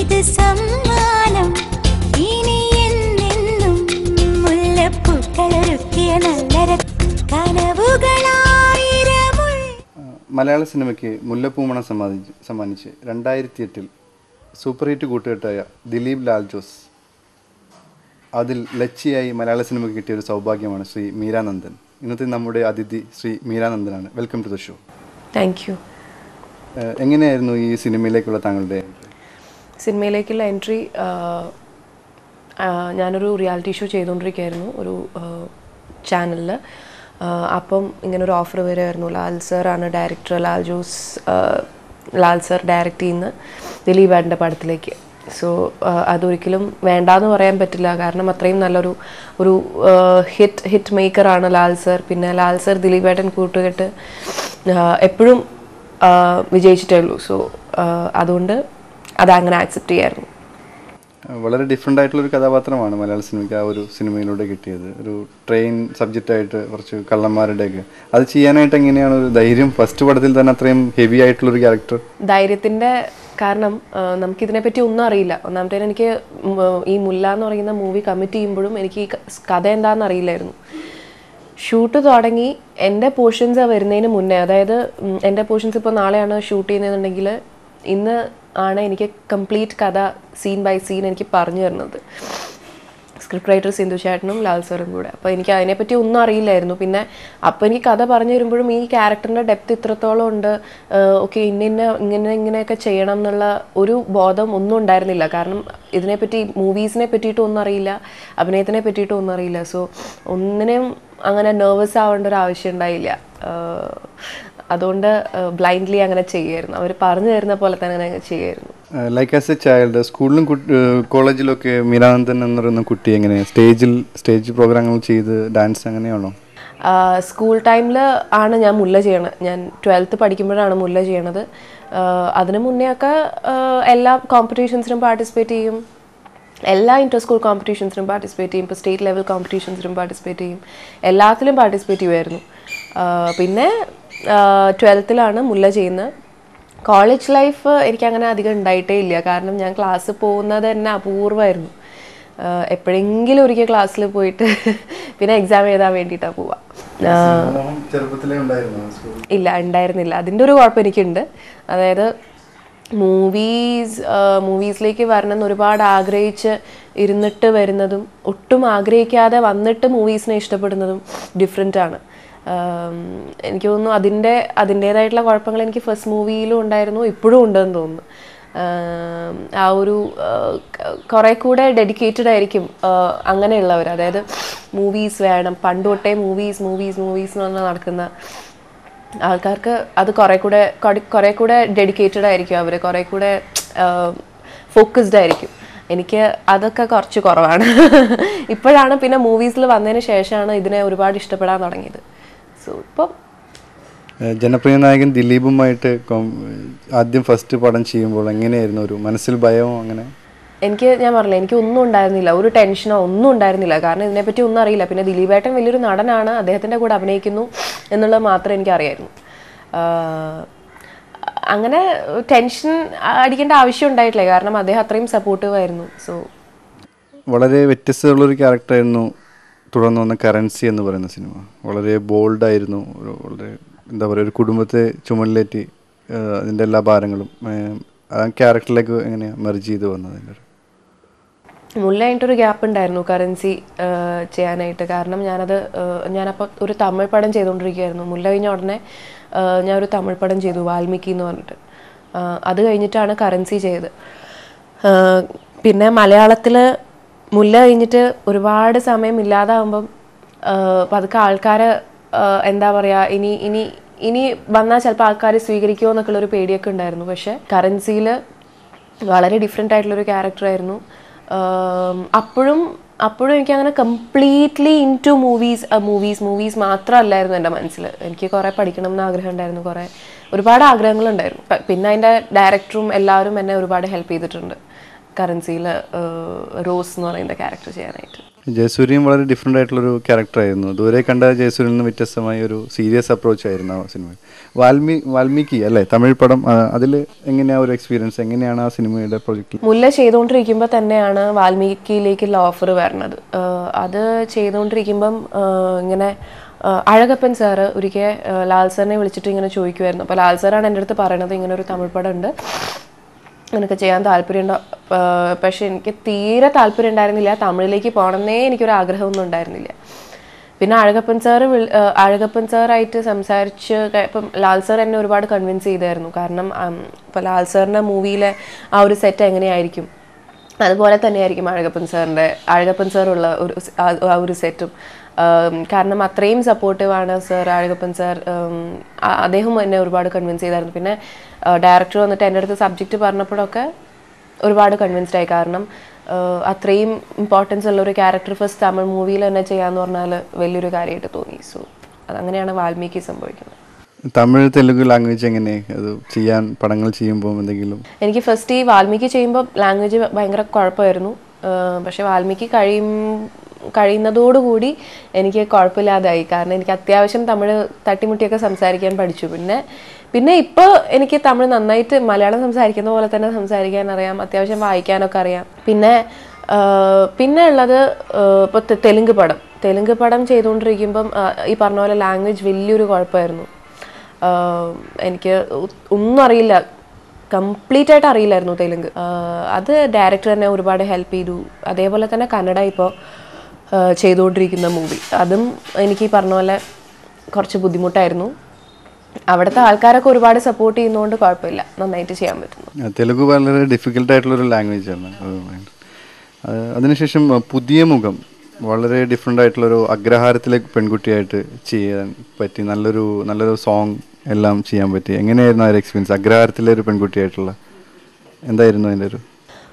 ഇത് സമ്മാനം ഇനി എന്നെന്നും മുല്ലപ്പൂക്കളൊരുക്കിയ നല്ല കനവുകളായിരമുൾ. മലയാള സിനിമയ്ക്ക് മുല്ലപ്പൂമണം സമ്മാനിച്ച് 2008 സൂപ്പർ ഹിറ്റ് കൂട്ടുകെട്ടായ ദിലീപ് ലാൽ ജോസ്, അതിൽ ലച്ചിയായി മലയാള സിനിമയ്ക്ക് കിട്ടിയ ഒരു സൗഭാഗ്യമാണ് ശ്രീ മീരാനന്ദൻ. ഇന്നത്തെ നമ്മുടെ അതിഥി ശ്രീ മീരാനന്ദനാണ്. Welcome to the show. Thank you. എങ്ങനെയായിരുന്നു ഈ സിനിമയിലേക്കുള്ള താങ്കളുടെ സിനിമയിലേക്കുള്ള എൻട്രി? ഞാനൊരു റിയാലിറ്റി ഷോ ചെയ്തുകൊണ്ടിരിക്കുകയായിരുന്നു ഒരു ചാനലിൽ. അപ്പം ഇങ്ങനൊരു ഓഫർ വരുമായിരുന്നു. ലാൽ സാറാണ് ഡയറക്ടർ, ലാൽ സാർ ഡയറക്റ്റ് ചെയ്യുന്ന ദിലീപ് ഏട്ടൻ്റെ പടത്തിലേക്ക്. സോ അതൊരിക്കലും വേണ്ടാന്ന് പറയാൻ പറ്റില്ല, കാരണം അത്രയും നല്ലൊരു ഹിറ്റ് മേക്കറാണ് ലാൽ സാർ. പിന്നെ ലാൽ സാർ ദിലീപ് ഏട്ടൻ കൂട്ടുകെട്ട് എപ്പോഴും വിജയിച്ചിട്ടേ ഉള്ളൂ. സോ അതുകൊണ്ട് അതങ്ങനെ ആക്സെപ്റ്റ് ചെയ്യായിരുന്നു. വളരെ ഡിഫറെൻ്റ് ആയിട്ടുള്ളൊരു കഥാപാത്രമാണ് മലയാള സിനിമയ്ക്ക് ആ ഒരു സിനിമയിലൂടെ കിട്ടിയത്. ഒരു ട്രെയിൻ സബ്ജക്റ്റായിട്ട് കുറച്ച് കള്ളന്മാരുടെയൊക്കെ അത് ചെയ്യാനായിട്ട് എങ്ങനെയാണ് ഒരു ധൈര്യം? ഫസ്റ്റ് പടത്തിൽ തന്നെ അത്രയും ഹെവി ആയിട്ടുള്ളൊരു ക്യാരക്ടർ. ധൈര്യത്തിൻ്റെ കാരണം നമുക്കിതിനെപ്പറ്റി ഒന്നും അറിയില്ല. ഒന്നാമത്തേന് എനിക്ക് ഈ മുല്ല എന്ന് പറയുന്ന മൂവി കമ്മിറ്റ് ചെയ്യുമ്പോഴും എനിക്ക് ഈ കഥ എന്താണെന്ന് അറിയില്ലായിരുന്നു. ഷൂട്ട് തുടങ്ങി എൻ്റെ പോർഷൻസ് വരുന്നതിന് മുന്നേ, അതായത് എൻ്റെ പോർഷൻസ് ഇപ്പോൾ നാളെയാണ് ഷൂട്ട് ചെയ്യുന്നതെന്നുണ്ടെങ്കിൽ ഇന്ന് ആണ് എനിക്ക് കംപ്ലീറ്റ് കഥ സീൻ ബൈ സീൻ എനിക്ക് പറഞ്ഞു തരുന്നത് സ്ക്രിപ്റ്റ് റൈറ്റർ സിന്ധു ചേട്ടനും ലാൽ സാറും കൂടെ. അപ്പോൾ എനിക്ക് അതിനെപ്പറ്റി ഒന്നും അറിയില്ലായിരുന്നു. പിന്നെ അപ്പോൾ എനിക്ക് കഥ പറഞ്ഞു തരുമ്പോഴും ഈ ക്യാരക്ടറിൻ്റെ ഡെപ്ത് ഇത്രത്തോളം ഉണ്ട്, ഓക്കെ ഇങ്ങനെയൊക്കെ ചെയ്യണം എന്നുള്ള ഒരു ബോധം ഒന്നും ഉണ്ടായിരുന്നില്ല. കാരണം ഇതിനെപ്പറ്റി മൂവീസിനെ പറ്റിയിട്ടും ഒന്നും അറിയില്ല, അഭിനയത്തിനെ പറ്റിയിട്ടും ഒന്നും അറിയില്ല. സോ ഒന്നിനും അങ്ങനെ നെർവസ് ആവേണ്ട ഒരു ആവശ്യം ഉണ്ടായില്ല. അതുകൊണ്ട് ബ്ലൈൻഡ്ലി അങ്ങനെ ചെയ്യുമായിരുന്നു. അവർ പറഞ്ഞു തരുന്ന പോലെ തന്നെ അങ്ങനെ ചെയ്യുമായിരുന്നു. ലൈക്ക് ആസ് എ ചൈൽഡ് സ്കൂളിലും കോളേജിലൊക്കെ മീരാനന്ദൻ എന്ന് പറയുന്ന കുട്ടി എങ്ങനെ സ്റ്റേജ് പ്രോഗ്രാമുകൾ ചെയ്ത് ഡാൻസ് അങ്ങനെയാണോ? സ്കൂൾ ടൈമിൽ ആണ് ഞാൻ മുല്ല ചെയ്യണത്. ഞാൻ 12th പഠിക്കുമ്പോഴാണ് മുല്ല ചെയ്യണത്. അതിന് മുന്നേ ഒക്കെ എല്ലാ കോമ്പറ്റീഷൻസിനും പാർട്ടിസിപ്പേറ്റ് ചെയ്യും, എല്ലാ ഇൻ്റർ സ്കൂൾ കോമ്പറ്റീഷൻസിനും പാർട്ടിസിപ്പേറ്റ് ചെയ്യും, ഇപ്പോൾ സ്റ്റേറ്റ് ലെവൽ കോമ്പറ്റീഷൻസിനും പാർട്ടിസിപ്പേറ്റ് ചെയ്യും, എല്ലാത്തിലും പാർട്ടിസിപ്പേറ്റ് ചെയ്യുമായിരുന്നു. പിന്നെ 12th മുല്ല ചെയ്യുന്നത്. കോളേജ് ലൈഫ് എനിക്കങ്ങനെ അധികം ഉണ്ടായിട്ടേ ഇല്ല, കാരണം ഞാൻ ക്ലാസ്സിൽ പോകുന്നത് തന്നെ അപൂർവമായിരുന്നു. എപ്പോഴെങ്കിലും ഒരിക്കൽ ക്ലാസ്സിൽ പോയിട്ട് പിന്നെ എക്സാം എഴുതാൻ വേണ്ടിയിട്ടാണ് പോവുക. ഇല്ല, ഉണ്ടായിരുന്നില്ല. അതിൻ്റെ ഒരു കുഴപ്പം എനിക്കുണ്ട്. അതായത് മൂവീസിലേക്ക് വരണമെന്ന് ഒരുപാട് ആഗ്രഹിച്ച് ഇരുന്നിട്ട് വരുന്നതും ഒട്ടും ആഗ്രഹിക്കാതെ വന്നിട്ട് മൂവീസിനെ ഇഷ്ടപ്പെടുന്നതും ഡിഫറെൻ്റ് ആണ്. എനിക്ക് തോന്നുന്നു അതിൻ്റേതായിട്ടുള്ള കുഴപ്പങ്ങൾ എനിക്ക് ഫസ്റ്റ് മൂവിയിലും ഉണ്ടായിരുന്നു, ഇപ്പോഴും ഉണ്ടെന്ന് തോന്നുന്നു. ആ ഒരു കുറേ കൂടെ ഡെഡിക്കേറ്റഡ് ആയിരിക്കും അങ്ങനെയുള്ളവർ. അതായത് മൂവീസ് വേണം, പണ്ട് തൊട്ടേ മൂവീസ് എന്ന് പറഞ്ഞാൽ നടക്കുന്ന ആൾക്കാർക്ക് അത് കുറേ കൂടെ ഡെഡിക്കേറ്റഡ് ആയിരിക്കും, അവർ കുറേ കൂടെ ഫോക്കസ്ഡ് ആയിരിക്കും. എനിക്ക് അതൊക്കെ കുറച്ച് കുറവാണ്. ഇപ്പോഴാണ് പിന്നെ മൂവീസിൽ വന്നതിന് ശേഷമാണ് ഇതിനെ ഒരുപാട് ഇഷ്ടപ്പെടാൻ തുടങ്ങിയത്. സോ ഇപ്പം ജനപ്രിയ നായകൻ ദിലീപുമായിട്ട് ആദ്യം ഫസ്റ്റ് പടം ചെയ്യുമ്പോൾ എങ്ങനെയായിരുന്നു? ഒരു മനസ്സിൽ ഭയമോ അങ്ങനെ? ഞാൻ പറഞ്ഞില്ല, എനിക്ക് ഒന്നും ഉണ്ടായിരുന്നില്ല, ഒരു ടെൻഷനോ ഒന്നും ഉണ്ടായിരുന്നില്ല. കാരണം ഇതിനെപ്പറ്റി ഒന്നും അറിയില്ല. പിന്നെ ദിലീപേട്ടൻ വലിയൊരു നടനാണ്, അദ്ദേഹത്തിൻ്റെ കൂടെ അഭിനയിക്കുന്നു എന്നുള്ളത് മാത്രമേ എനിക്കറിയായിരുന്നു. അങ്ങനെ ടെൻഷൻ അടിക്കേണ്ട ആവശ്യം ഉണ്ടായിട്ടില്ല, കാരണം അദ്ദേഹം അത്രയും സപ്പോർട്ടീവ് ആയിരുന്നു. സോ വളരെ വ്യത്യസ്തമുള്ളൊരു ക്യാരക്ടറായിരുന്നു തുടർന്ന് വന്ന കറൻസി എന്ന് പറയുന്ന സിനിമ. വളരെ ബോൾഡായിരുന്നു, വളരെ എന്താ പറയുക, ഒരു കുടുംബത്തെ ചുമലിലേറ്റി അതിൻ്റെ എല്ലാ ഭാരങ്ങളും ആ ക്യാരക്ടറിലേക്ക് എങ്ങനെയാണ് മെർജ് ചെയ്ത് വന്നത്? മുല്ല കഴിഞ്ഞിട്ടൊരു ഗ്യാപ്പ് ഉണ്ടായിരുന്നു കറൻസി ചെയ്യാനായിട്ട്. കാരണം ഞാനപ്പോൾ ഒരു തമിഴ് പടം ചെയ്തുകൊണ്ടിരിക്കുകയായിരുന്നു. മുല്ല കഴിഞ്ഞ ഉടനെ ഞാനൊരു തമിഴ് പടം ചെയ്തു, വാൽമീകി എന്ന് പറഞ്ഞിട്ട്. അത് കഴിഞ്ഞിട്ടാണ് കറൻസി ചെയ്തത്. പിന്നെ മലയാളത്തിൽ മുല്ല കഴിഞ്ഞിട്ട് ഒരുപാട് സമയം ഇല്ലാതാകുമ്പം പതുക്കെ ആൾക്കാർ എന്താ പറയുക, ഇനി വന്നാൽ ചിലപ്പോൾ ആൾക്കാർ സ്വീകരിക്കുമോ എന്നൊക്കെയുള്ളൊരു പേടിയൊക്കെ ഉണ്ടായിരുന്നു. പക്ഷേ കറൻസിയിൽ വളരെ ഡിഫറെൻ്റ് ആയിട്ടുള്ളൊരു ക്യാരക്ടറായിരുന്നു. അപ്പോഴും എനിക്കങ്ങനെ കംപ്ലീറ്റ്ലി ഇൻ ടു മൂവീസ് മാത്രമല്ലായിരുന്നു എൻ്റെ മനസ്സിൽ. എനിക്ക് കുറേ പഠിക്കണം എന്ന് ആഗ്രഹം ഉണ്ടായിരുന്നു, ഒരുപാട് ആഗ്രഹങ്ങളുണ്ടായിരുന്നു. പിന്നെ അതിൻ്റെ ഡയറക്ടറും എല്ലാവരും എന്നെ ഒരുപാട് ഹെൽപ്പ് ചെയ്തിട്ടുണ്ട്. കറൻസിയിൽ റോസ് എന്ന് പറയുന്ന ക്യാരക്ടർ ചെയ്യാനായിട്ട്. ജയസൂര്യയും വളരെ ഡിഫറെൻ്റ് ആയിട്ടുള്ളൊരു ക്യാരക്ടറായിരുന്നു. ദൂരെ കണ്ട ജയസൂര്യനിൽ നിന്ന് വ്യത്യസ്തമായ ഒരു സീരിയസ് അപ്രോച്ച് ആയിരുന്നു ആ സിനിമയിൽ. വാൽമീകി അല്ലേ തമിഴ് പടം, അതിൽ എങ്ങനെയാണ് ഒരു എക്സ്പീരിയൻസ്, എങ്ങനെയാണ് ആ സിനിമയുടെ പ്രൊജക്റ്റിൽ? മുല്ല ചെയ്തുകൊണ്ടിരിക്കുമ്പോൾ തന്നെയാണ് വാൽമീകിയിലേക്കുള്ള ഓഫർ വരുന്നത്. അത് ചെയ്തുകൊണ്ടിരിക്കുമ്പം ഇങ്ങനെ അഴകപ്പൻ സാറ് ഒരിക്കൽ ലാൽ സാറിനെ വിളിച്ചിട്ട് ഇങ്ങനെ ചോദിക്കുമായിരുന്നു. അപ്പോൾ ലാൽ സാറാണ് എൻ്റെ അടുത്ത് പറയണത് ഇങ്ങനെ ഒരു തമിഴ് പടം ഉണ്ട്, എനിക്ക് ചെയ്യാൻ താല്പര്യമുണ്ടോ. പക്ഷെ എനിക്ക് തീരെ താല്പര്യം ഉണ്ടായിരുന്നില്ല, തമിഴിലേക്ക് പോകണമെന്നേ എനിക്കൊരു ആഗ്രഹമൊന്നും ഉണ്ടായിരുന്നില്ല. പിന്നെ അഴകപ്പൻ സാറായിട്ട് സംസാരിച്ച് ഇപ്പം ലാൽ സാർ എന്നെ ഒരുപാട് കൺവിൻസ് ചെയ്തായിരുന്നു. കാരണം ഇപ്പോൾ ലാൽ സാറിൻ്റെ മൂവിയിലെ ആ ഒരു സെറ്റ് എങ്ങനെയായിരിക്കും അതുപോലെ തന്നെയായിരിക്കും അഴകപ്പൻ സാറുള്ള ഒരു സെറ്റും. കാരണം അത്രയും സപ്പോർട്ടീവാണ് സാർ, അഴകപ്പൻ സാർ. അദ്ദേഹം എന്നെ ഒരുപാട് കൺവിൻസ് ചെയ്തായിരുന്നു. പിന്നെ ഡയറക്ടർ വന്നിട്ട് എൻ്റെ അടുത്ത് സബ്ജക്റ്റ് പറഞ്ഞപ്പോഴൊക്കെ ഒരുപാട് കൺവിൻസ്ഡ് ആയി. കാരണം അത്രയും ഇമ്പോർട്ടൻസ് ഉള്ള ഒരു ക്യാരക്ടർ ഫസ്റ്റ് തമിഴ് മൂവിയിൽ തന്നെ ചെയ്യാന്ന് പറഞ്ഞാൽ വലിയൊരു കാര്യമായിട്ട് തോന്നി. സോ അതങ്ങനെയാണ് വാൽമീകി സംഭവിക്കുന്നത്. തമിഴ് തെലുങ്ക് ലാംഗ്വേജ് എങ്ങനെ അത് ചെയ്യാൻ പടങ്ങൾ ചെയ്യുമ്പോൾ എന്തെങ്കിലും? എനിക്ക് ഫസ്റ്റ് ഈ വാൽമീകി ചെയ്യുമ്പോൾ ലാംഗ്വേജ് ഭയങ്കര കുഴപ്പമായിരുന്നു. പക്ഷെ വാൽമീകി കഴിയുന്നതോടുകൂടി എനിക്ക് കുഴപ്പമില്ലാതായി. കാരണം എനിക്ക് അത്യാവശ്യം തമിഴ് തട്ടിമുട്ടിയൊക്കെ സംസാരിക്കാൻ പഠിച്ചു. പിന്നെ ഇപ്പോൾ എനിക്ക് തമിഴ് നന്നായിട്ട് മലയാളം സംസാരിക്കുന്ന പോലെ തന്നെ സംസാരിക്കാൻ അറിയാം, അത്യാവശ്യം വായിക്കാനൊക്കെ അറിയാം. പിന്നെ ഉള്ളത് ഇപ്പോൾ തെലുങ്ക് പടം ചെയ്തുകൊണ്ടിരിക്കുമ്പം ഈ പറഞ്ഞ പോലെ ലാംഗ്വേജ് വലിയൊരു കുഴപ്പമായിരുന്നു. എനിക്ക് ഒന്നും അറിയില്ല, കംപ്ലീറ്റ് ആയിട്ട് അറിയില്ലായിരുന്നു തെലുങ്ക്. അത് ഡയറക്ടർ തന്നെ ഒരുപാട് ഹെൽപ്പ് ചെയ്തു. അതേപോലെ തന്നെ കന്നഡ ഇപ്പോൾ ചെയ്തുകൊണ്ടിരിക്കുന്ന മൂവി, അതും എനിക്ക് ഈ പറഞ്ഞ പോലെ കുറച്ച് ബുദ്ധിമുട്ടായിരുന്നു. അവിടുത്തെ ആൾക്കാരൊക്കെ ഒരുപാട് സപ്പോർട്ട് ചെയ്യുന്നതുകൊണ്ട് കുഴപ്പമില്ല, നന്നായിട്ട് ചെയ്യാൻ പറ്റുന്നു. തെലുങ്ക് വളരെ ഡിഫിക്കൽട്ട് ആയിട്ടുള്ളൊരു ലാംഗ്വേജ് ആണ്. അതിനുശേഷം പുതിയ മുഖം, വളരെ ഡിഫറെൻ്റ് ആയിട്ടുള്ളൊരു അഗ്രഹാരത്തിലെ പെൺകുട്ടിയായിട്ട് ചെയ്യാൻ പറ്റി, നല്ലൊരു സോങ് എല്ലാം ചെയ്യാൻ പറ്റി. എങ്ങനെയായിരുന്നു ആ ഒരു എക്സ്പീരിയൻസ്? അഗ്രഹാരത്തിലെ ഒരു പെൺകുട്ടിയായിട്ടുള്ള എന്തായിരുന്നു അതിൻ്റെ ഒരു?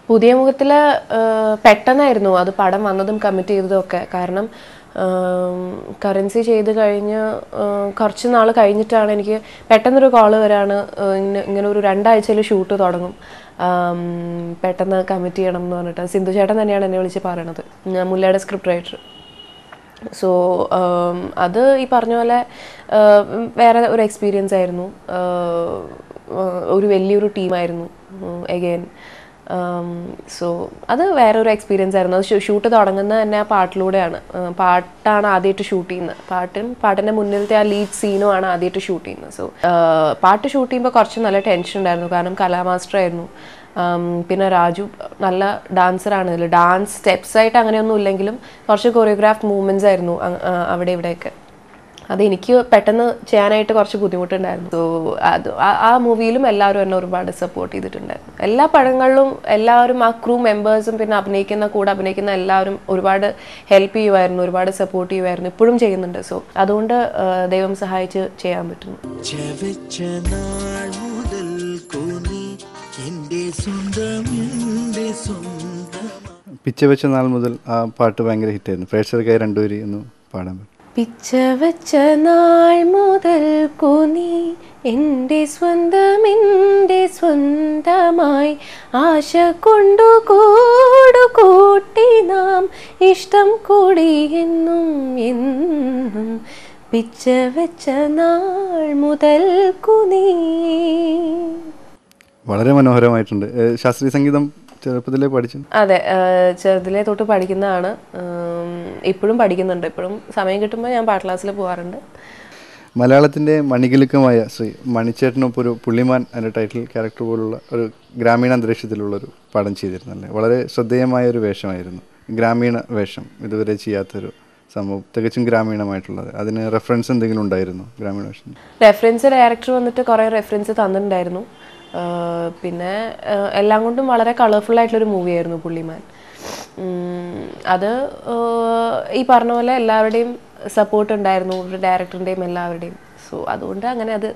പുതിയ മുഖത്തിൽ പെട്ടെന്നായിരുന്നു അത് പടം വന്നതും കമ്മിറ്റ് ചെയ്തതും ഒക്കെ. കാരണം കറൻസി ചെയ്ത് കഴിഞ്ഞ് കുറച്ച് നാൾ കഴിഞ്ഞിട്ടാണ് എനിക്ക് പെട്ടെന്നൊരു കോള് വരാണ്, ഇങ്ങനെ ഒരു 2 ആഴ്ചയിൽ ഷൂട്ട് തുടങ്ങും, പെട്ടെന്ന് കമ്മിറ്റ് ചെയ്യണം എന്ന് പറഞ്ഞിട്ട്. സിന്ധു ചേട്ടൻ തന്നെയാണ് എന്നെ വിളിച്ച് പറയണത്, മുല്ലയുടെ സ്ക്രിപ്റ്റ് റൈറ്റർ. സോ അത് ഈ പറഞ്ഞ പോലെ വേറെ ഒരു എക്സ്പീരിയൻസ് ആയിരുന്നു. ഒരു വലിയൊരു ടീമായിരുന്നു എഗെയിൻ. സോ അത് വേറൊരു എക്സ്പീരിയൻസ് ആയിരുന്നു. അത് ഷൂട്ട് തുടങ്ങുന്നത് തന്നെ ആ പാട്ടിലൂടെയാണ്. പാട്ടാണ് ആദ്യമായിട്ട് ഷൂട്ട് ചെയ്യുന്നത്. പാട്ടിൻ്റെ മുന്നിലത്തെ ആ ലീഡ് സീനുമാണ് ആദ്യമായിട്ട് ഷൂട്ട് ചെയ്യുന്നത്. സോ പാട്ട് ഷൂട്ട് ചെയ്യുമ്പോൾ കുറച്ച് നല്ല ടെൻഷൻ ഉണ്ടായിരുന്നു. കാരണം കലാമാസ്റ്റർ ആയിരുന്നു. പിന്നെ രാജു നല്ല ഡാൻസറാണ്. ഇതിൽ ഡാൻസ് സ്റ്റെപ്സ് ആയിട്ട് അങ്ങനെയൊന്നും ഇല്ലെങ്കിലും കുറച്ച് കൊറിയോഗ്രാഫ്ഡ് മൂവ്മെൻറ്റ്സ് ആയിരുന്നു അവിടെ ഇവിടെയൊക്കെ. അതെനിക്ക് പെട്ടെന്ന് ചെയ്യാനായിട്ട് കുറച്ച് ബുദ്ധിമുട്ടുണ്ടായിരുന്നു. സോ അത് ആ മൂവിയിലും എല്ലാവരും എന്നെ ഒരുപാട് സപ്പോർട്ട് ചെയ്തിട്ടുണ്ടായിരുന്നു. എല്ലാ പടങ്ങളിലും എല്ലാവരും ആ ക്രൂ മെമ്പേഴ്സും പിന്നെ കൂടെ അഭിനയിക്കുന്ന എല്ലാവരും ഒരുപാട് ഹെൽപ്പ് ചെയ്യുമായിരുന്നു, ഒരുപാട് സപ്പോർട്ട് ചെയ്യുമായിരുന്നു, ഇപ്പോഴും ചെയ്യുന്നുണ്ട്. സോ അതുകൊണ്ട് ദൈവം സഹായിച്ച് ചെയ്യാൻ പറ്റുന്നു. പിച്ചവെച്ച നാൾ മുതൽ ആ പാട്ട് ഭയങ്കര ഹിറ്റായിരുന്നു. പ്രേക്ഷകർക്കായി രണ്ടുപേരും ഒന്ന് പാടാൻ പറ്റും. പിച്ചവെച്ച നാൾ മുതൽക്കു നീ എൻ്റെ സ്വന്തമായി ആശ കൊണ്ടു കൂട്ടി നാം ഇഷ്ടം കൂടി എന്നും പിച്ചവെച്ച നാൾ മുതൽക്കു നീ. വളരെ മനോഹരമായിട്ടുണ്ട്. ശാസ്ത്രീയ സംഗീതം ചെറുപ്പത്തിലേ പഠിച്ചു? അതെ, ചെറുതിലേ തൊട്ട് പഠിക്കുന്നതാണ്. ഇപ്പോഴും പഠിക്കുന്നുണ്ട്. ഇപ്പോഴും സമയം കിട്ടുമ്പോൾ ഞാൻ പാട്ട് ക്ലാസ്സിൽ പോകാറുണ്ട്. മലയാളത്തിൻ്റെ മണികിലുക്കമായ ശ്രീ മണിച്ചേട്ടനൊപ്പം ഒരു പുള്ളിമാൻ എന്ന ടൈറ്റിൽ ക്യാരക്ടർ പോലുള്ള ഒരു ഗ്രാമീണ അന്തരീക്ഷത്തിലുള്ളൊരു പടം ചെയ്തിരുന്നല്ലേ? വളരെ ശ്രദ്ധേയമായ ഒരു വേഷമായിരുന്നു. ഗ്രാമീണ വേഷം, ഇതുവരെ ചെയ്യാത്തൊരു സംഭവം, തികച്ചും ഗ്രാമീണമായിട്ടുള്ളത്. അതിന് റെഫറൻസ് എന്തെങ്കിലും ഉണ്ടായിരുന്നു? ഗ്രാമീണ വേഷം റെഫറൻസ് ഡയറക്ടർ വന്നിട്ട് കുറേ റെഫറൻസ് തന്നിട്ടുണ്ടായിരുന്നു. പിന്നെ എല്ലാം കൊണ്ടും വളരെ കളർഫുൾ ആയിട്ടുള്ളൊരു മൂവിയായിരുന്നു പുള്ളിമാൻ. അത് ഈ പറഞ്ഞ പോലെ എല്ലാവരുടെയും സപ്പോർട്ട് ഉണ്ടായിരുന്നു, ഡയറക്ടറിൻ്റെയും എല്ലാവരുടെയും. സോ അതുകൊണ്ട് അങ്ങനെ അത്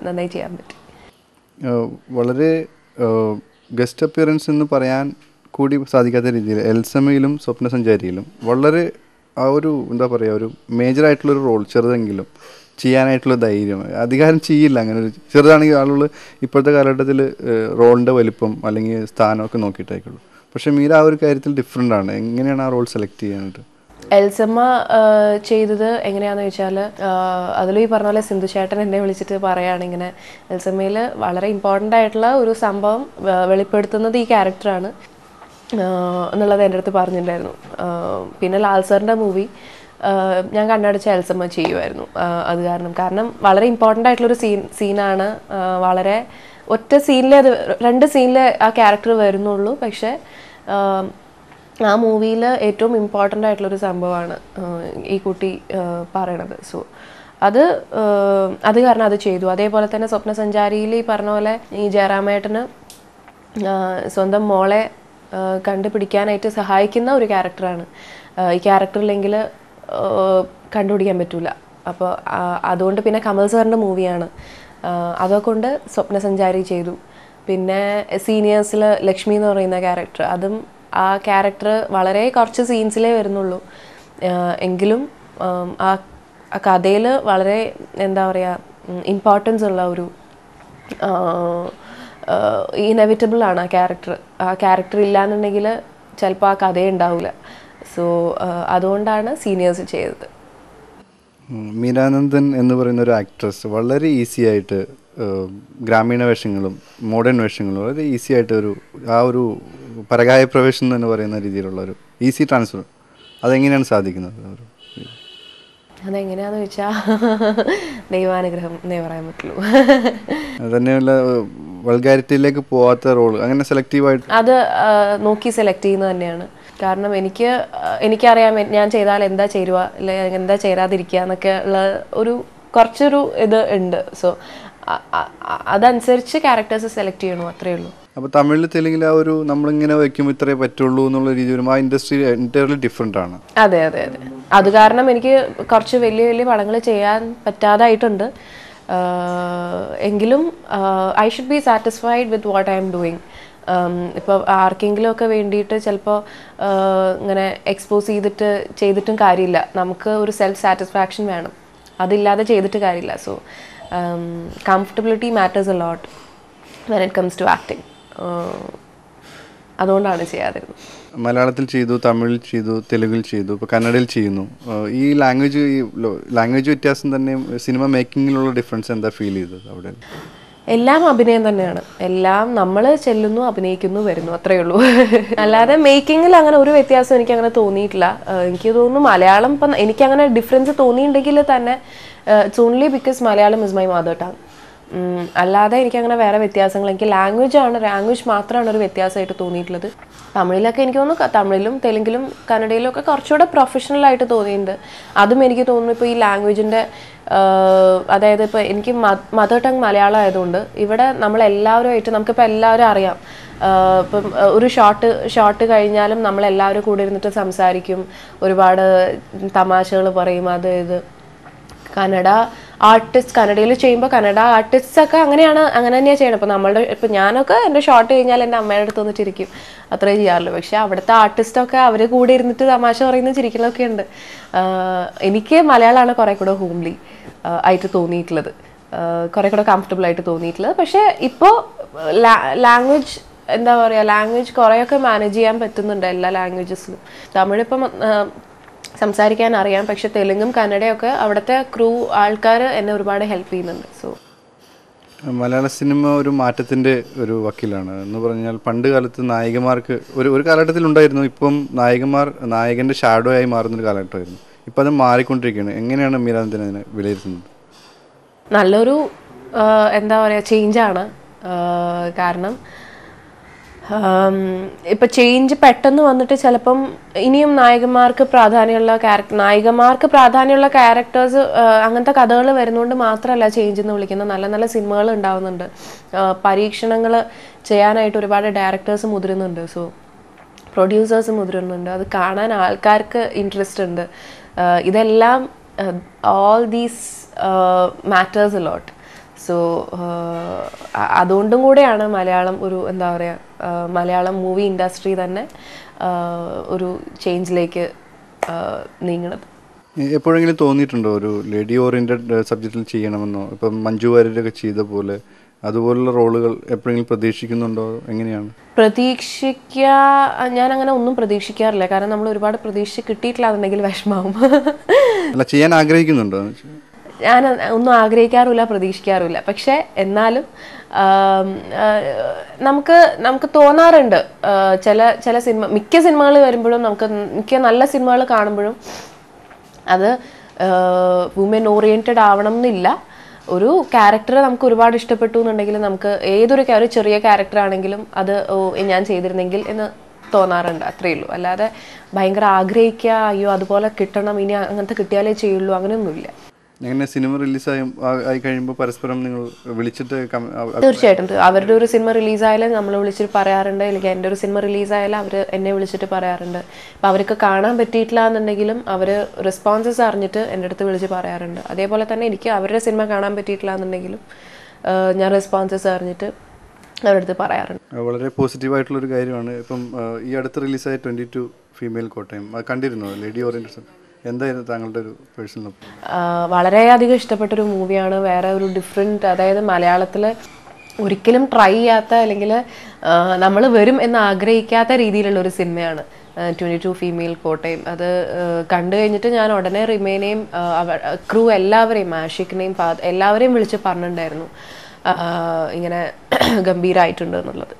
നന്നായി ചെയ്യാൻ പറ്റി. വളരെ ഗസ്റ്റ് അപ്പിയറൻസ് എന്ന് പറയാൻ കൂടി സാധിക്കാത്ത രീതിയിൽ എൽസമയിലും സ്വപ്നസഞ്ചാരിയിലും വളരെ ആ ഒരു എന്താ പറയുക, ഒരു മേജറായിട്ടുള്ളൊരു റോൾ ചെറുതെങ്കിലും ചെയ്യാനായിട്ടുള്ള ധൈര്യം? അധികാരം ചെയ്യില്ല അങ്ങനെ ഒരു ചെറുതാണെങ്കിൽ ആളുകൾ ഇപ്പോഴത്തെ കാലഘട്ടത്തിൽ റോളിൻ്റെ വലിപ്പം അല്ലെങ്കിൽ സ്ഥാനമൊക്കെ നോക്കിയിട്ടായിരിക്കുള്ളൂ. പക്ഷേ മീര ആ ഒരു കാര്യത്തിൽ ഡിഫറെൻ്റ് ആണ്. എങ്ങനെയാണ് ആ റോൾ സെലക്ട് ചെയ്യാനായിട്ട്? എൽസമ്മ ചെയ്തത് എങ്ങനെയാണെന്ന് വെച്ചാൽ, അതിലും ഈ പറഞ്ഞ പോലെ സിന്ധു ചേട്ടൻ എന്നെ വിളിച്ചിട്ട് പറയുകയാണ് ഇങ്ങനെ എൽസമ്മയിൽ വളരെ ഇമ്പോർട്ടൻ്റ് ആയിട്ടുള്ള ഒരു സംഭവം വെളിപ്പെടുത്തുന്നത് ഈ ക്യാരക്ടറാണ് എന്നുള്ളത് എൻ്റെ അടുത്ത് പറഞ്ഞിട്ടുണ്ടായിരുന്നു. പിന്നെ ലാൽ സാറിൻ്റെ മൂവി ഞാൻ കണ്ണടച്ച എൽസമ്മ ചെയ്യുമായിരുന്നു. അത് കാരണം വളരെ ഇമ്പോർട്ടൻ്റ് ആയിട്ടുള്ളൊരു സീനാണ്. വളരെ ഒറ്റ സീനിൽ അത് 2 സീനിൽ ആ ക്യാരക്ടർ വരുന്നുള്ളൂ. പക്ഷേ ആ മൂവിയിൽ ഏറ്റവും ഇമ്പോർട്ടൻ്റ് ആയിട്ടുള്ളൊരു സംഭവമാണ് ഈ കുട്ടി പറയണത്. സോ അത് കാരണം അത് ചെയ്തു. അതേപോലെ തന്നെ സ്വപ്നസഞ്ചാരിയിൽ ഈ പറഞ്ഞ പോലെ ഈ ജയറാമേട്ടന് സ്വന്തം മോളെ കണ്ടുപിടിക്കാനായിട്ട് സഹായിക്കുന്ന ഒരു ക്യാരക്ടറാണ്. ഈ ക്യാരക്ടറിലെങ്കിൽ കണ്ടുപിടിക്കാൻ പറ്റൂല. അപ്പോൾ അതുകൊണ്ട് പിന്നെ കമൽ സാറിൻ്റെ മൂവിയാണ്, അതൊക്കെ സ്വപ്നസഞ്ചാരി ചെയ്തു. പിന്നെ സീനിയേഴ്സിൽ ലക്ഷ്മി എന്ന് പറയുന്ന ക്യാരക്ടർ, അതും ആ ക്യാരക്ടർ വളരെ കുറച്ച് സീൻസിലേ വരുന്നുള്ളൂ. എങ്കിലും ആ കഥയിൽ വളരെ എന്താ പറയുക ഇമ്പോർട്ടൻസ് ഉള്ള ഒരു ഇനെവിറ്റബിൾ ആണ് ആ ക്യാരക്ടർ ഇല്ലാന്നുണ്ടെങ്കിൽ ചിലപ്പോൾ ആ കഥയെ ഉണ്ടാവില്ല. സോ അതുകൊണ്ടാണ് സീനിയേഴ്സ് ചെയ്തത്. മീരാനന്ദൻ എന്ന് പറയുന്ന ഒരു ആക്ട്രസ് വളരെ ഈസി ആയിട്ട് ഗ്രാമീണ വേഷങ്ങളും മോഡേൺ വേഷങ്ങളും വളരെ ഈസി ആയിട്ട് ഒരു പരകായ പ്രവേശനം എന്ന് പറയുന്ന രീതിയിലുള്ള ഒരു ഈസി ട്രാൻസ്ഫർ, അതെങ്ങനെയാണ് സാധിക്കുന്നത്? അതെങ്ങനെയാണെന്ന് വെച്ചാൽ ദൈവാനുഗ്രഹം എന്നേ പറയാൻ പറ്റുള്ളൂ. തന്നെയല്ല വൾഗാരിറ്റിയിലേക്ക് പോവാത്ത റോൾ അങ്ങനെ സെലക്റ്റീവായിട്ട് അത് നോക്കി സെലക്ട് ചെയ്യുന്നത് തന്നെയാണ്. കാരണം എനിക്കറിയാം ഞാൻ ചെയ്താൽ എന്താ ചേരുക അല്ലെങ്കിൽ എന്താ ചേരാതിരിക്കുക എന്നൊക്കെ ഉള്ള കുറച്ചൊരു ഇത് ഉണ്ട്. സോ അതനുസരിച്ച് ക്യാരക്ടേഴ്സ് സെലക്ട് ചെയ്യണു, അത്രയേ ഉള്ളൂ. അപ്പോൾ തമിഴിൽ തെലുങ്കിൽ ആ ഒരു നമ്മളിങ്ങനെ വയ്ക്കുമ്പോൾ ഇത്രേ പറ്റുള്ളൂ എന്നുള്ള രീതി വരുമ്പോൾ ആ ഇൻഡസ്ട്രി എൻറ്റയർലി ഡിഫറെൻ്റ് ആണ്. അതെ. അത് കാരണം എനിക്ക് കുറച്ച് വലിയ വലിയ പടങ്ങൾ ചെയ്യാൻ പറ്റാതായിട്ടുണ്ട്. എങ്കിലും I should be satisfied with what I am doing. ഇപ്പോൾ ആർക്കെങ്കിലും ഒക്കെ വേണ്ടിയിട്ട് ചിലപ്പോൾ ഇങ്ങനെ എക്സ്പോസ് ചെയ്തിട്ടും കാര്യമില്ല. നമുക്ക് ഒരു സെൽഫ് സാറ്റിസ്ഫാക്ഷൻ വേണം, അതില്ലാതെ ചെയ്തിട്ട് കാര്യമില്ല. So comfortability matters a lot when it comes to acting. അതുകൊണ്ടാണ് ചെയ്യാതിരുന്നത്. മലയാളത്തിൽ ചെയ്തു, തമിഴിൽ ചെയ്തു, തെലുങ്കിൽ ചെയ്തു, ഇപ്പോൾ കന്നഡയിൽ ചെയ്യുന്നു. ഈ ലാംഗ്വേജ് വ്യത്യാസം തന്നെ സിനിമ മേക്കിങ്ങിലുള്ള ഡിഫറൻസ് എന്താ ഫീൽ ചെയ്തത് അവിടെ? എല്ലാം അഭിനയം തന്നെയാണ്. എല്ലാം നമ്മൾ ചെല്ലുന്നു, അഭിനയിക്കുന്നു, വരുന്നു, അത്രയേ ഉള്ളൂ. അല്ലാതെ മേക്കിങ്ങിൽ അങ്ങനെ ഒരു വ്യത്യാസം എനിക്ക് അങ്ങനെ തോന്നിയിട്ടില്ല. എനിക്ക് തോന്നുന്നു മലയാളം ഇപ്പം എനിക്കങ്ങനെ ഡിഫറൻസ് തോന്നിയിട്ടുണ്ടെങ്കിൽ തന്നെ it's only because Malayalam is my mother tongue. അല്ലാതെ എനിക്കങ്ങനെ വേറെ വ്യത്യാസങ്ങൾ, എനിക്ക് ലാംഗ്വേജ് മാത്രമാണ് ഒരു വ്യത്യാസമായിട്ട് തോന്നിയിട്ടുള്ളത്. തമിഴിലൊക്കെ എനിക്ക് തോന്നുന്നു തമിഴിലും തെലുങ്കിലും കന്നഡയിലും ഒക്കെ കുറച്ചുകൂടെ പ്രൊഫഷണലായിട്ട് തോന്നിയിട്ടുണ്ട്. അതും എനിക്ക് തോന്നുന്നു ഇപ്പോൾ ഈ ലാംഗ്വേജിൻ്റെ അതായത് ഇപ്പോൾ എനിക്ക് മദർ ടങ് മലയാളം ആയതുകൊണ്ട് ഇവിടെ നമ്മളെല്ലാവരുമായിട്ട് നമുക്കിപ്പോൾ എല്ലാവരും അറിയാം. ഇപ്പം ഒരു ഷോട്ട് കഴിഞ്ഞാലും നമ്മളെല്ലാവരും കൂടെ ഇരുന്നിട്ട് സംസാരിക്കും, ഒരുപാട് തമാശകൾ പറയും. അത് ഇത് കന്നഡയിൽ ചെയ്യുമ്പോൾ കന്നഡ ആർട്ടിസ്റ്റ്സ് ഒക്കെ അങ്ങനെ തന്നെയാണ് ചെയ്യണം. ഇപ്പോൾ ഞാനൊക്കെ എൻ്റെ ഷോട്ട് കഴിഞ്ഞാൽ എൻ്റെ അമ്മയുടെ അടുത്ത് വന്നിട്ടിരിക്കും, അത്രേ ചെയ്യാറുള്ളൂ. പക്ഷെ അവിടുത്തെ ആർട്ടിസ്റ്റൊക്കെ അവർ കൂടെ ഇരുന്നിട്ട് തമാശ പറയുന്ന ചിരിക്കലൊക്കെ ഉണ്ട്. എനിക്ക് മലയാളമാണ് കുറേ കൂടെ ഹോംലി ആയിട്ട് തോന്നിയിട്ടുള്ളത്, കുറേ കൂടെ കംഫർട്ടബിൾ ആയിട്ട് തോന്നിയിട്ടുള്ളത്. പക്ഷേ ഇപ്പോൾ ലാംഗ്വേജ് എന്താ പറയുക, ലാംഗ്വേജ് കുറേയൊക്കെ മാനേജ് ചെയ്യാൻ പറ്റുന്നുണ്ട് എല്ലാ ലാംഗ്വേജസിലും. തമിഴിപ്പം സംസാരിക്കാൻ അറിയാം, പക്ഷെ തെലുങ്കും കന്നഡയൊക്കെ അവിടുത്തെ ക്രൂ ആൾക്കാർ എന്നെ ഒരുപാട് ഹെൽപ്പ് ചെയ്യുന്നുണ്ട്. സോ മലയാള സിനിമ ഒരു മാറ്റത്തിൻ്റെ ഒരു വക്കീലാണ് എന്ന് പറഞ്ഞാൽ പണ്ട് കാലത്ത് നായികമാർക്ക് ഒരു കാലഘട്ടത്തിൽ ഉണ്ടായിരുന്നു. ഇപ്പം നായകൻ്റെ ഷാഡോ ആയി മാറുന്നൊരു കാലഘട്ടമായിരുന്നു. ഇപ്പം അത് മാറിക്കൊണ്ടിരിക്കുകയാണ്. എങ്ങനെയാണ് മീരാനന്ദൻ അതിനെ വിലയിരുത്തുന്നത്? നല്ലൊരു എന്താ പറയുക ചേഞ്ചാണ്. കാരണം ഇപ്പം ചേഞ്ച് പെട്ടെന്ന് വന്നിട്ട് ചിലപ്പം ഇനിയും നായികമാർക്ക് പ്രാധാന്യമുള്ള ക്യാരക്ടേഴ്സ് അങ്ങനത്തെ കഥകൾ വരുന്നതുകൊണ്ട് മാത്രമല്ല ചേഞ്ച് എന്ന് വിളിക്കുന്നത്. നല്ല നല്ല സിനിമകൾ ഉണ്ടാവുന്നുണ്ട്, പരീക്ഷണങ്ങൾ ചെയ്യാനായിട്ട് ഒരുപാട് ഡയറക്ടേഴ്സ് മുതിരുന്നുണ്ട്, സോ പ്രൊഡ്യൂസേഴ്സ് മുതിരുന്നുണ്ട്. അത് കാണാൻ ആൾക്കാർക്ക് ഇൻട്രസ്റ്റ് ഉണ്ട്. ഇതെല്ലാം all these matters a lot. So അതുകൊണ്ടും കൂടെയാണ് മലയാളം ഒരു എന്താ പറയുക മലയാളം മൂവി ഇൻഡസ്ട്രി തന്നെ ഒരു ചേഞ്ചിലേക്ക് നീങ്ങുന്നത്. എപ്പോഴെങ്കിലും തോന്നിയിട്ടുണ്ടോ ഒരു ലേഡി ഓറിയൻറ്റഡ് സബ്ജക്റ്റിൽ ചെയ്യണമെന്നോ? ഇപ്പം മഞ്ജു വാര്യരൊക്കെ ചെയ്ത പോലെ അതുപോലുള്ള റോളുകൾ എപ്പോഴെങ്കിലും പ്രതീക്ഷിക്കുന്നുണ്ടോ? എങ്ങനെയാണ്? ഞാൻ അങ്ങനെ ഒന്നും പ്രതീക്ഷിക്കാറില്ല. കാരണം നമ്മൾ ഒരുപാട് പ്രതീക്ഷ കിട്ടിയിട്ടില്ല എന്നുണ്ടെങ്കിൽ വിഷമാവും. അല്ല, ചെയ്യാൻ ആഗ്രഹിക്കുന്നുണ്ടോ? ഞാൻ ഒന്നും ആഗ്രഹിക്കാറുമില്ല, പ്രതീക്ഷിക്കാറുമില്ല. പക്ഷെ എന്നാലും നമുക്ക് തോന്നാറുണ്ട് ചില മിക്ക സിനിമകൾ വരുമ്പോഴും മിക്ക നല്ല സിനിമകൾ കാണുമ്പോഴും അത് വുമൻ ഓറിയൻറ്റഡ് ആവണം എന്നില്ല. ഒരു ക്യാരക്ടർ നമുക്ക് ഒരുപാട് ഇഷ്ടപ്പെട്ടു എന്നുണ്ടെങ്കിൽ നമുക്ക് ഒരു ചെറിയ ക്യാരക്ടർ ആണെങ്കിലും അത് ഞാൻ ചെയ്തിരുന്നെങ്കിൽ എന്ന് തോന്നാറുണ്ട്. അത്രയേ ഉള്ളൂ. അല്ലാതെ ഭയങ്കര ആഗ്രഹിക്കുക അയ്യോ അതുപോലെ കിട്ടണം, ഇനി അങ്ങനത്തെ കിട്ടിയാലേ ചെയ്യുള്ളൂ, അങ്ങനെയൊന്നുമില്ല. എങ്ങനെ സിനിമ ആയി കഴിയുമ്പോൾ പരസ്പരം നിങ്ങൾ വിളിച്ചിട്ട്? തീർച്ചയായിട്ടും അവരുടെ ഒരു സിനിമ റിലീസായാലും നമ്മൾ വിളിച്ചിട്ട് പറയാറുണ്ട്, അല്ലെങ്കിൽ എൻ്റെ ഒരു സിനിമ റിലീസായാലും അവർ എന്നെ വിളിച്ചിട്ട് പറയാറുണ്ട്. അപ്പോൾ അവർക്ക് കാണാൻ പറ്റിയിട്ടില്ല എന്നുണ്ടെങ്കിലും അവർ റെസ്പോൺസസ് അറിഞ്ഞിട്ട് എൻ്റെ അടുത്ത് വിളിച്ച് പറയാറുണ്ട്. അതേപോലെ തന്നെ എനിക്ക് അവരുടെ സിനിമ കാണാൻ പറ്റിയിട്ടില്ല എന്നുണ്ടെങ്കിലും ഞാൻ റെസ്പോൺസസ് അറിഞ്ഞിട്ട് അവരുടെ അടുത്ത് പറയാറുണ്ട്. വളരെ പോസിറ്റീവായിട്ടുള്ളൊരു കാര്യമാണ്. ഇപ്പം ഈ അടുത്ത് റിലീസായ 22 ഫീമെയിൽ കോട്ടയം അത് കണ്ടിരുന്നോ? ലേഡി ഓറിയൻറ്റഡ് എന്തായിരുന്നു താങ്കളുടെ ഒരു പേഴ്സണൽ? വളരെയധികം ഇഷ്ടപ്പെട്ടൊരു മൂവിയാണ്. വേറെ ഒരു ഡിഫറെൻറ്റ്, അതായത് മലയാളത്തിൽ ഒരിക്കലും ട്രൈ ചെയ്യാത്ത അല്ലെങ്കിൽ നമ്മൾ വരും എന്ന് ആഗ്രഹിക്കാത്ത രീതിയിലുള്ളൊരു സിനിമയാണ് 22 ഫീമെയിൽ കോട്ടയം. അത് കണ്ടു കഴിഞ്ഞിട്ട് ഞാൻ ഉടനെ റിമേനെയും ക്രൂ എല്ലാവരെയും, ആഷിഖിനെയും എല്ലാവരെയും വിളിച്ച് പറഞ്ഞിട്ടുണ്ടായിരുന്നു ഇങ്ങനെ ഗംഭീരമായിട്ടുണ്ട് എന്നുള്ളത്.